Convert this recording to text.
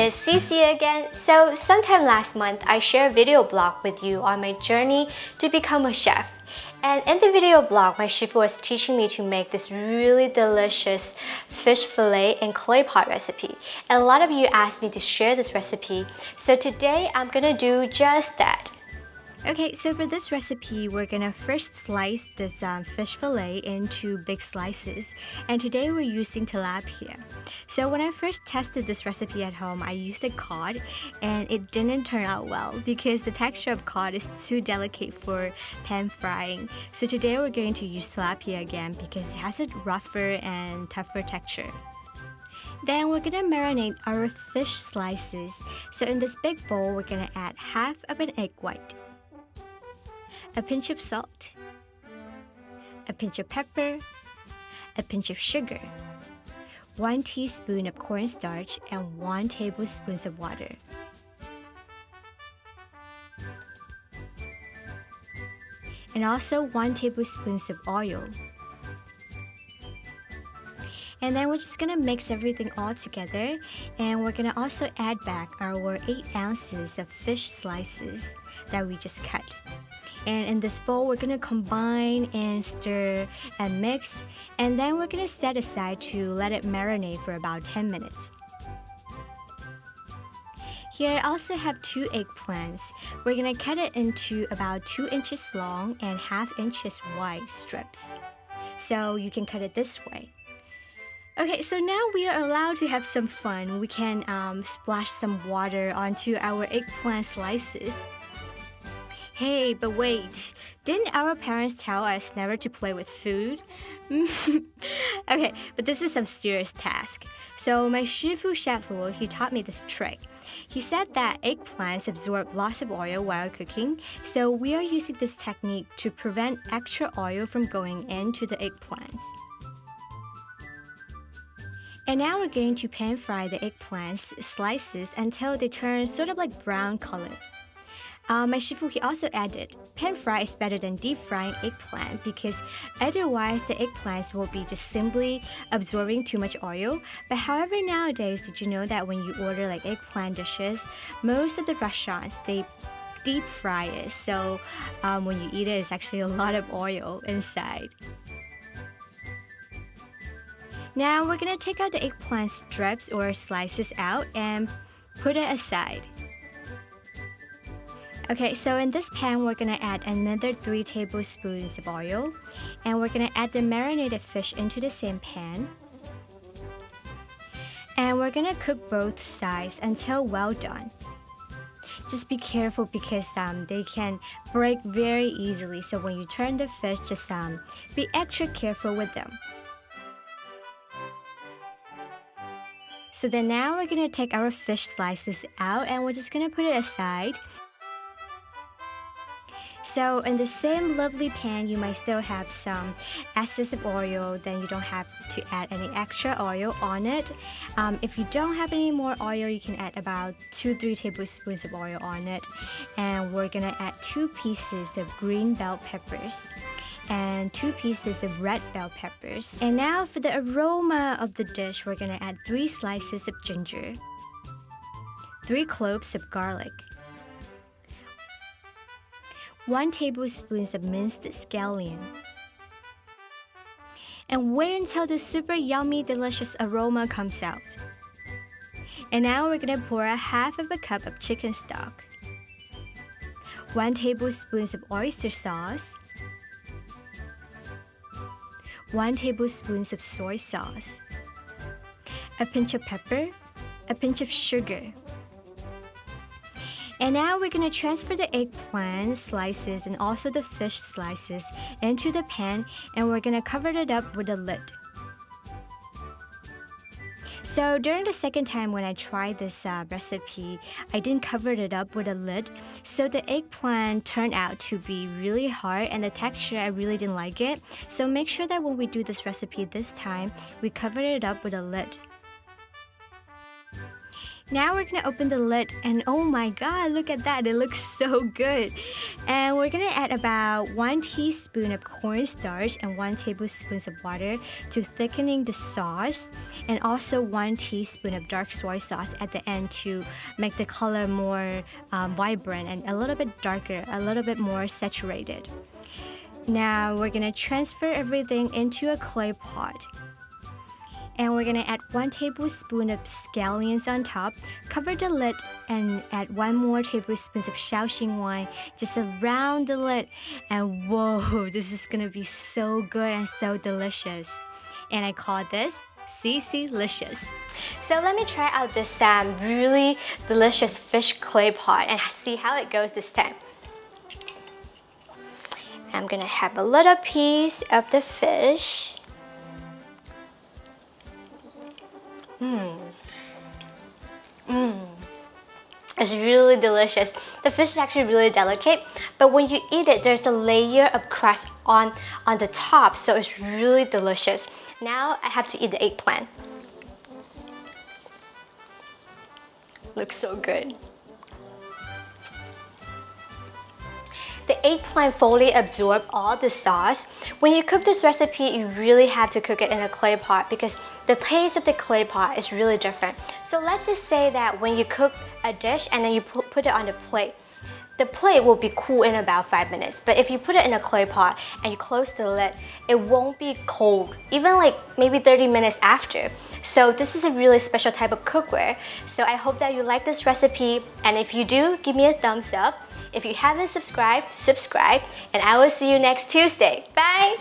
it's CiCi again. So sometime last month, I shared a video blog with you on my journey to become a chef. And in the video blog, my chef was teaching me to make this really delicious fish fillet and clay pot recipe. And a lot of you asked me to share this recipe. So today I'm gonna do just that. Okay, so for this recipe, we're gonna first slice this fish fillet into big slices, and today we're using tilapia. So when I first tested this recipe at home, I used a cod, and it didn't turn out well because the texture of cod is too delicate for pan frying. So today we're going to use tilapia again because it has a rougher and tougher texture. Then we're gonna marinate our fish slices. So in this big bowl, we're gonna add half of an egg white, a pinch of salt, a pinch of pepper, a pinch of sugar, 1 teaspoon of cornstarch, and 1 tablespoon of water. And also 1 tablespoon of oil. And then we're just gonna mix everything all together, and we're gonna also add back our 8 ounces of fish slices that we just cut. And in this bowl, we're gonna combine and stir and mix, and then we're gonna set aside to let it marinate for about 10 minutes. Here I also have 2 eggplants. We're gonna cut it into about 2 inches long and 1/2 inches wide strips. So you can cut it this way. Okay, so now we are allowed to have some fun. We can splash some water onto our eggplant slices. Hey, but wait, didn't our parents tell us never to play with food? Okay, but this is some serious task. So my shifu chef Luo, he taught me this trick. He said that eggplants absorb lots of oil while cooking, so we are using this technique to prevent extra oil from going into the eggplants. And now we're going to pan fry the eggplant slices until they turn sort of like brown color. My shifu, he also added, pan fry is better than deep frying eggplant because otherwise the eggplants will be just simply absorbing too much oil. But however, nowadays, did you know that when you order like eggplant dishes, most of the restaurants, they deep fry it. So when you eat it, it's actually a lot of oil inside. Now we're gonna take out the eggplant strips or slices out and put it aside. Okay, so in this pan, we're gonna add another 3 tablespoons of oil, and we're gonna add the marinated fish into the same pan. And we're gonna cook both sides until well done. Just be careful because they can break very easily, so when you turn the fish, just be extra careful with them. So then now we're gonna take our fish slices out and we're just gonna put it aside. So in the same lovely pan, you might still have some excess of oil, then you don't have to add any extra oil on it. If you don't have any more oil, you can add about 2-3 tablespoons of oil on it. And we're gonna add 2 pieces of green bell peppers and 2 pieces of red bell peppers. And now for the aroma of the dish, we're gonna add 3 slices of ginger, 3 cloves of garlic, 1 tablespoon of minced scallion. And wait until the super yummy, delicious aroma comes out. And now we're gonna pour 1/2 cup of chicken stock, 1 tablespoon of oyster sauce, 1 tablespoon of soy sauce, a pinch of pepper, a pinch of sugar. And now we're gonna transfer the eggplant slices and also the fish slices into the pan, and we're gonna cover it up with a lid. So during the second time when I tried this recipe, I didn't cover it up with a lid, so the eggplant turned out to be really hard and the texture, I really didn't like it. So make sure that when we do this recipe this time, we cover it up with a lid. Now we're gonna open the lid and oh my god, look at that, it looks so good. And we're gonna add about 1 teaspoon of cornstarch and 1 tablespoon of water to thickening the sauce, and also 1 teaspoon of dark soy sauce at the end to make the color more vibrant and a little bit darker, a little bit more saturated. Now we're gonna transfer everything into a clay pot. And we're gonna add 1 tablespoon of scallions on top, cover the lid, and add 1 more tablespoon of Shaoxing wine just around the lid. And whoa, this is gonna be so good and so delicious. And I call this CiCi-licious. So let me try out this really delicious fish clay pot and see how it goes this time. I'm gonna have a little piece of the fish. It's really delicious. The fish is actually really delicate, but when you eat it, there's a layer of crust on the top, so it's really delicious. Now I have to eat the eggplant. Looks so good. The eggplant fully absorbs all the sauce. When you cook this recipe, you really have to cook it in a clay pot because the taste of the clay pot is really different. So let's just say that when you cook a dish and then you put it on the plate will be cool in about 5 minutes. But if you put it in a clay pot and you close the lid, it won't be cold, even like maybe 30 minutes after. So this is a really special type of cookware. So I hope that you like this recipe, and if you do, give me a thumbs up. If you haven't subscribed, subscribe, and I will see you next Tuesday. Bye!